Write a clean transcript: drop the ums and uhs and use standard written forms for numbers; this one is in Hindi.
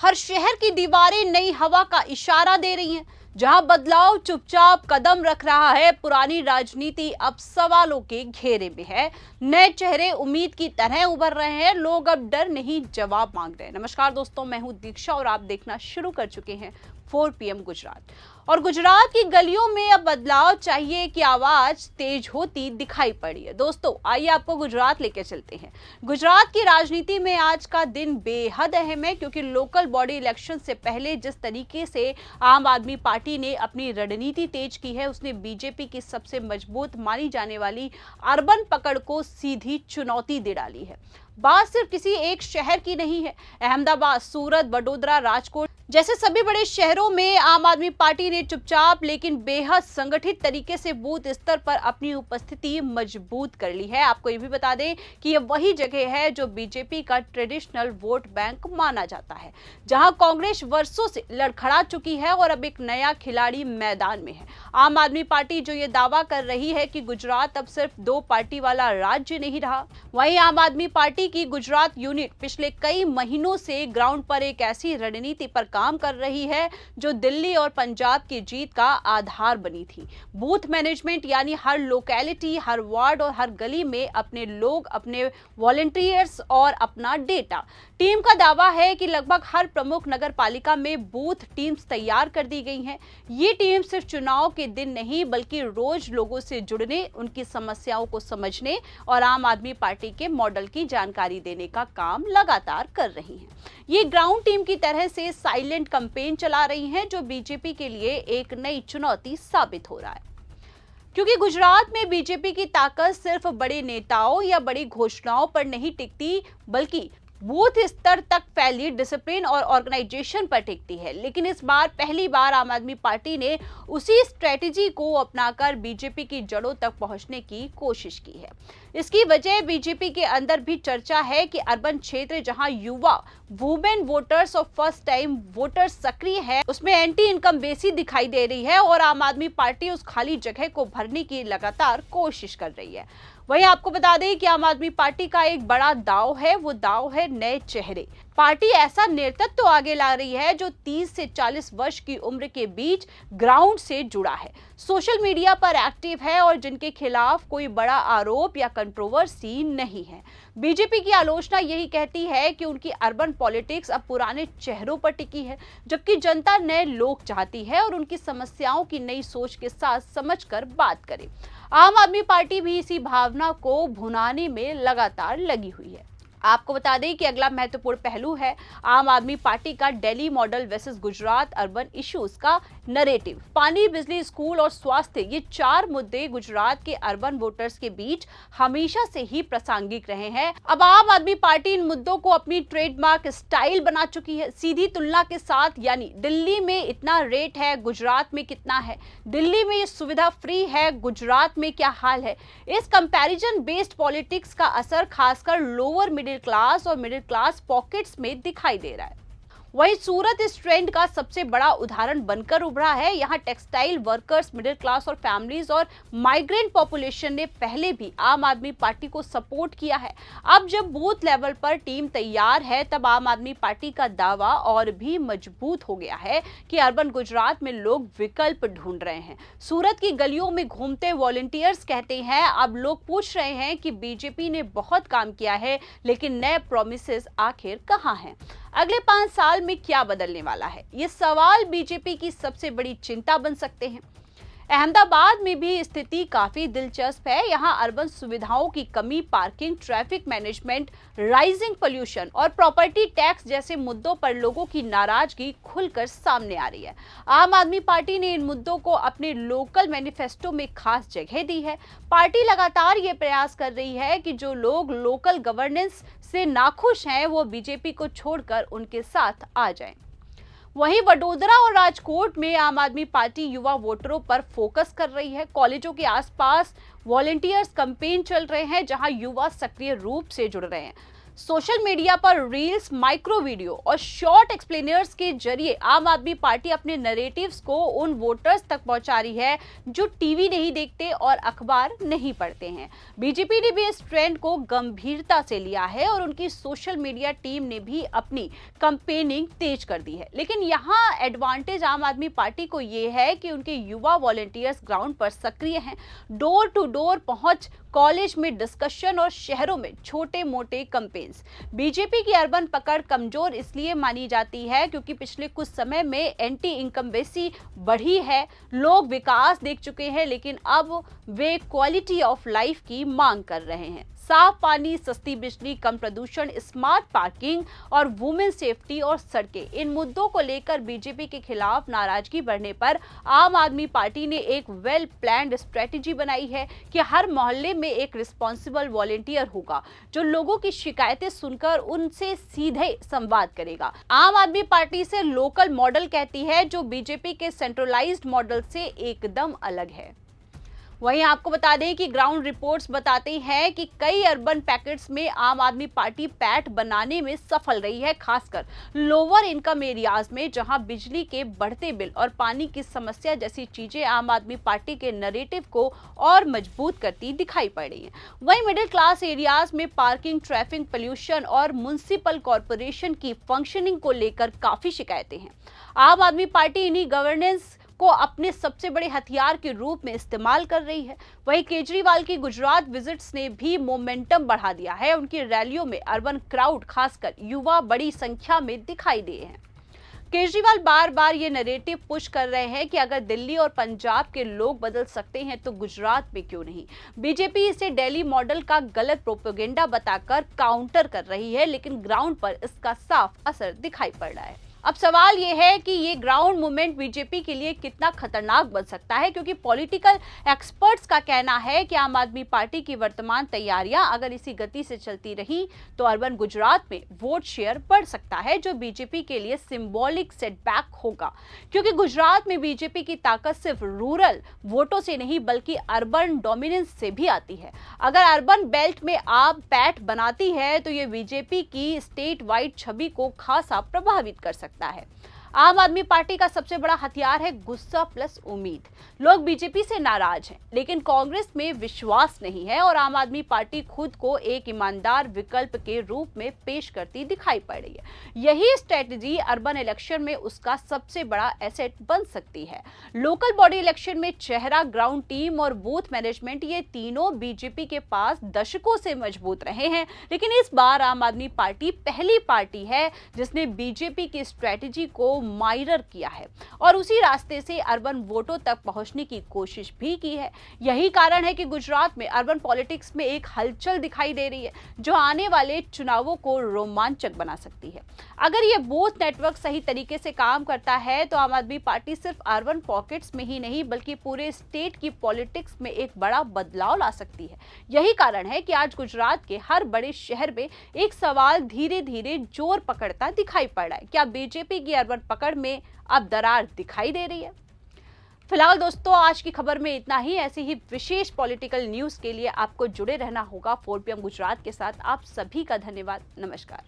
हर शहर की दीवारें नई हवा का इशारा दे रही हैं। जहां बदलाव चुपचाप कदम रख रहा है, पुरानी राजनीति अब सवालों के घेरे में है। नए चेहरे उम्मीद की तरह उभर रहे हैं। लोग अब डर नहीं, जवाब मांग रहे हैं। नमस्कार दोस्तों, मैं हूं दीक्षा और आप देखना शुरू कर चुके हैं 4 PM गुजरात। और गुजरात की गलियों में अब बदलाव चाहिए कि आवाज तेज होती दिखाई पड़ी है। दोस्तों, आइए आपको गुजरात लेके चलते हैं। गुजरात की राजनीति में आज का दिन बेहद अहम है, क्योंकि लोकल बॉडी इलेक्शन से पहले जिस तरीके से आम आदमी पार्टी ने अपनी रणनीति तेज की है, उसने बीजेपी की सबसे मजबूत मानी जाने वाली अर्बन पकड़ को सीधी चुनौती दे डाली है। बात सिर्फ किसी एक शहर की नहीं है। अहमदाबाद, सूरत, वडोदरा, राजकोट जैसे सभी बड़े शहरों में आम आदमी पार्टी ने चुपचाप लेकिन बेहद संगठित तरीके से बूथ स्तर पर अपनी उपस्थिति मजबूत कर ली है। आपको ये भी बता दें कि ये वही जगह है जो बीजेपी का ट्रेडिशनल वोट बैंक माना जाता है, जहां कांग्रेस वर्षों से लड़खड़ा चुकी है और अब एक नया खिलाड़ी मैदान में है। आम आदमी पार्टी जो ये दावा कर रही है कि गुजरात अब सिर्फ 2 पार्टी वाला राज्य नहीं रहा, वहीं आम आदमी पार्टी की गुजरात यूनिट पिछले कई महीनों से ग्राउंड पर एक ऐसी रणनीति पर काम कर रही है जो दिल्ली और पंजाब की जीत का आधार बनी थी। बूथ मैनेजमेंट, यानी हर लोकेलिटी, हर वार्ड और हर गली में अपने लोग, अपने वॉलंटियर्स और अपना डेटा। टीम का दावा है कि लगभग हर प्रमुख नगर पालिका में बूथ टीम्स तैयार कर दी गई हैं। ये टीम सिर्फ चुनाव के दिन नहीं, बल्कि रोज लोगों से जुड़ने, उनकी समस्याओं को समझने और आम आदमी पार्टी के मॉडल की जानकारी देने का काम लगातार कर रही हैं। ये ग्राउंड टीम की तरह से साइलेंट कैंपेन चला रही हैं, जो बीजेपी के लिए एक नई चुनौती साबित हो रहा है। क्योंकि गुजरात में बीजेपी की ताकत सिर्फ बड़े नेताओं या बड़ी घोषणाओं पर नहीं टिकती, बल्कि बूथ स्तर तक फैली डिसिप्लिन और ऑर्गेनाइजेशन पर टिकती है। लेकिन इस बार पहली बार आम आदमी पार्टी ने उसी स्ट्रेटेजी को अपनाकर बीजेपी की जड़ों तक पहुंचने की कोशिश की है। इसकी वजह बीजेपी के अंदर भी चर्चा है कि अर्बन क्षेत्र जहां युवा, वुमेन वोटर्स और फर्स्ट टाइम वोटर्स सक्रिय है, उसमें एंटी इनकम बेसी दिखाई दे रही है और आम आदमी पार्टी उस खाली जगह को भरने की लगातार कोशिश कर रही है। वहीं आपको बता दें कि आम आदमी पार्टी का एक बड़ा दांव है, वो दांव है नए चेहरे। पार्टी ऐसा नेतृत्व तो आगे ला रही है जो 30 से 40 वर्ष की उम्र के बीच ग्राउंड से जुड़ा है, सोशल मीडिया पर एक्टिव है और जिनके खिलाफ कोई बड़ा आरोप या कंट्रोवर्सी नहीं है। बीजेपी की आलोचना यही कहती है कि उनकी अर्बन पॉलिटिक्स अब पुराने चेहरों पर टिकी है, जबकि जनता नए लोग चाहती है और उनकी समस्याओं की नई सोच के साथ समझकर बात करे। आम आदमी पार्टी भी इसी भावना को भुनाने में लगातार लगी हुई है। आपको बता दें कि अगला महत्वपूर्ण पहलू है आम आदमी पार्टी का Delhi model versus Gujarat urban issues का नरेटिव। पानी, बिजली, स्कूल और स्वास्थ्य, ये 4 मुद्दे गुजरात के अर्बन वोटर्स के बीच हमेशा से ही प्रासंगिक रहे हैं। अब आम आदमी पार्टी इन मुद्दों को अपनी ट्रेडमार्क स्टाइल बना चुकी है, सीधी तुलना के साथ। यानी दिल्ली में इतना रेट है, गुजरात में कितना है, दिल्ली में ये सुविधा फ्री है, गुजरात में क्या हाल है। इस कंपैरिजन बेस्ड पॉलिटिक्स का असर खासकर लोअर मिडिल क्लास और मिडिल क्लास पॉकेट्स में दिखाई दे रहा है। वहीं सूरत इस ट्रेंड का सबसे बड़ा उदाहरण बनकर उभरा है। यहाँ टेक्सटाइल वर्कर्स, मिडिल क्लास और फैमिलीज और माइग्रेंट पॉपुलेशन ने पहले भी आम आदमी पार्टी को सपोर्ट किया है। अब जब बूथ लेवल पर टीम तैयार है, तब आम आदमी पार्टी का दावा और भी मजबूत हो गया है कि अर्बन गुजरात में लोग विकल्प ढूंढ रहे हैं। सूरत की गलियों में घूमते वॉलंटियर्स कहते हैं, अब लोग पूछ रहे हैं कि बीजेपी ने बहुत काम किया है, लेकिन नए प्रॉमिसेस आखिर कहां हैं? अगले 5 साल में क्या बदलने वाला है? ये सवाल बीजेपी की सबसे बड़ी चिंता बन सकते हैं। अहमदाबाद में भी स्थिति काफी दिलचस्प है। यहाँ अर्बन सुविधाओं की कमी, parking, traffic management, rising pollution और प्रॉपर्टी टैक्स जैसे मुद्दों पर लोगों की नाराजगी खुलकर सामने आ रही है। आम आदमी पार्टी ने इन मुद्दों को अपने लोकल मैनिफेस्टो में खास जगह दी है। पार्टी लगातार ये प्रयास कर रही है कि जो लोग लोकल गवर्नेंस से नाखुश हैं, वो बीजेपी को छोड़कर उनके साथ आ जाएं। वहीं वडोदरा और राजकोट में आम आदमी पार्टी युवा वोटरों पर फोकस कर रही है। कॉलेजों के आसपास वॉलंटियर्स कैंपेन चल रहे हैं, जहां युवा सक्रिय रूप से जुड़ रहे हैं। सोशल मीडिया पर रील्स, माइक्रो वीडियो और शॉर्ट एक्सप्लेनर्स के जरिए आम आदमी पार्टी अपने नैरेटिव्स को उन वोटर्स तक पहुंचा रही है जो टीवी नहीं देखते और अखबार नहीं पढ़ते हैं। बीजेपी ने भी इस ट्रेंड को गंभीरता से लिया है और उनकी सोशल मीडिया टीम ने भी अपनी कैंपेनिंग तेज कर दी है। लेकिन यहाँ एडवांटेज आम आदमी पार्टी को ये है कि उनके युवा वॉलंटियर्स ग्राउंड पर सक्रिय हैं, डोर टू डोर पहुंच, कॉलेज में डिस्कशन और शहरों में छोटे मोटे कैंपेन्स। बीजेपी की अर्बन पकड़ कमजोर इसलिए मानी जाती है क्योंकि पिछले कुछ समय में एंटी इनकम्बेंसी बढ़ी है। लोग विकास देख चुके हैं लेकिन अब वे क्वालिटी ऑफ लाइफ की मांग कर रहे हैं। साफ पानी, सस्ती बिजली, कम प्रदूषण, स्मार्ट पार्किंग और वुमेन सेफ्टी और सड़कें, इन मुद्दों को लेकर बीजेपी के खिलाफ नाराजगी बढ़ने पर आम आदमी पार्टी ने एक वेल प्लान्ड स्ट्रेटेजी बनाई है कि हर मोहल्ले में एक रिस्पॉन्सिबल वॉलंटियर होगा जो लोगों की शिकायतें सुनकर उनसे सीधे संवाद करेगा। आम आदमी पार्टी से लोकल मॉडल कहती है जो बीजेपी के सेंट्रलाइज्ड मॉडल से एकदम अलग है। वहीं आपको बता दें कि ग्राउंड रिपोर्ट्स बताते हैं कि कई अर्बन पैकेट्स में आम आदमी पार्टी पैठ बनाने में सफल रही है, खासकर लोअर इनकम एरियाज में जहां बिजली के बढ़ते बिल और पानी की समस्या जैसी चीजें आम आदमी पार्टी के नैरेटिव को और मजबूत करती दिखाई पड़ रही हैं। वहीं मिडिल क्लास एरियाज में पार्किंग, ट्रैफिक, पोल्यूशन और म्युनिसिपल कॉरपोरेशन की फंक्शनिंग को लेकर काफी शिकायतें हैं। आम आदमी पार्टी इन्हीं गवर्नेंस को अपने सबसे बड़े हथियार के रूप में इस्तेमाल कर रही है। वहीं केजरीवाल की गुजरात विजिट्स ने भी मोमेंटम बढ़ा दिया है। उनकी रैलियों में अर्बन क्राउड, खासकर युवा, बड़ी संख्या में दिखाई दिए हैं। केजरीवाल बार बार ये नैरेटिव पुश कर रहे हैं कि अगर दिल्ली और पंजाब के लोग बदल सकते हैं तो गुजरात में क्यों नहीं। बीजेपी इसे दिल्ली मॉडल का गलत प्रोपेगेंडा बताकर काउंटर कर रही है, लेकिन ग्राउंड पर इसका साफ असर दिखाई पड़ रहा है। अब सवाल यह है कि ये ग्राउंड मूवमेंट बीजेपी के लिए कितना खतरनाक बन सकता है, क्योंकि पॉलिटिकल एक्सपर्ट्स का कहना है कि आम आदमी पार्टी की वर्तमान तैयारियां अगर इसी गति से चलती रही तो अर्बन गुजरात में वोट शेयर बढ़ सकता है, जो बीजेपी के लिए सिंबॉलिक सेटबैक होगा। क्योंकि गुजरात में बीजेपी की ताकत सिर्फ रूरल वोटों से नहीं बल्कि अर्बन डोमिनेंस से भी आती है। अगर अर्बन बेल्ट में आप पैठ बनाती है तो ये बीजेपी की स्टेट वाइड छवि को खासा प्रभावित कर सकता है। आम आदमी पार्टी का सबसे बड़ा हथियार है गुस्सा प्लस उम्मीद। लोग बीजेपी से नाराज हैं, लेकिन कांग्रेस में विश्वास नहीं है और आम आदमी पार्टी खुद को एक ईमानदार विकल्प के रूप में पेश करती दिखाई पड़ रही है। यही स्ट्रेटजी अर्बन इलेक्शन में उसका सबसे बड़ा एसेट बन सकती है। लोकल बॉडी इलेक्शन में चेहरा, ग्राउंड टीम और बूथ मैनेजमेंट, ये तीनों बीजेपी के पास दशकों से मजबूत रहे हैं, लेकिन इस बार आम आदमी पार्टी पहली पार्टी है जिसने बीजेपी की स्ट्रेटजी को माइरर किया है और उसी रास्ते से अर्बन वोटों तक पहुंचने की कोशिश भी की है। यही कारण है कि गुजरात में अर्बन पॉलिटिक्स में एक हलचल दिखाई दे रही है जो आने वाले चुनावों को रोमांचक बना सकती है। अगर ये बूथ नेटवर्क सही तरीके से काम करता है तो आम आदमी पार्टी सिर्फ अर्बन पॉकेट्स में ही नहीं बल्कि पूरे स्टेट की पॉलिटिक्स में एक बड़ा बदलाव ला सकती है। यही कारण है कि आज गुजरात के हर बड़े शहर में एक सवाल धीरे धीरे जोर पकड़ता दिखाई पड़ रहा है, क्या बीजेपी की अर्बन पकड़ में अब दरार दिखाई दे रही है? फिलहाल दोस्तों, आज की खबर में इतना ही। ऐसी ही विशेष पॉलिटिकल न्यूज के लिए आपको जुड़े रहना होगा 4 PM गुजरात के साथ। आप सभी का धन्यवाद। नमस्कार।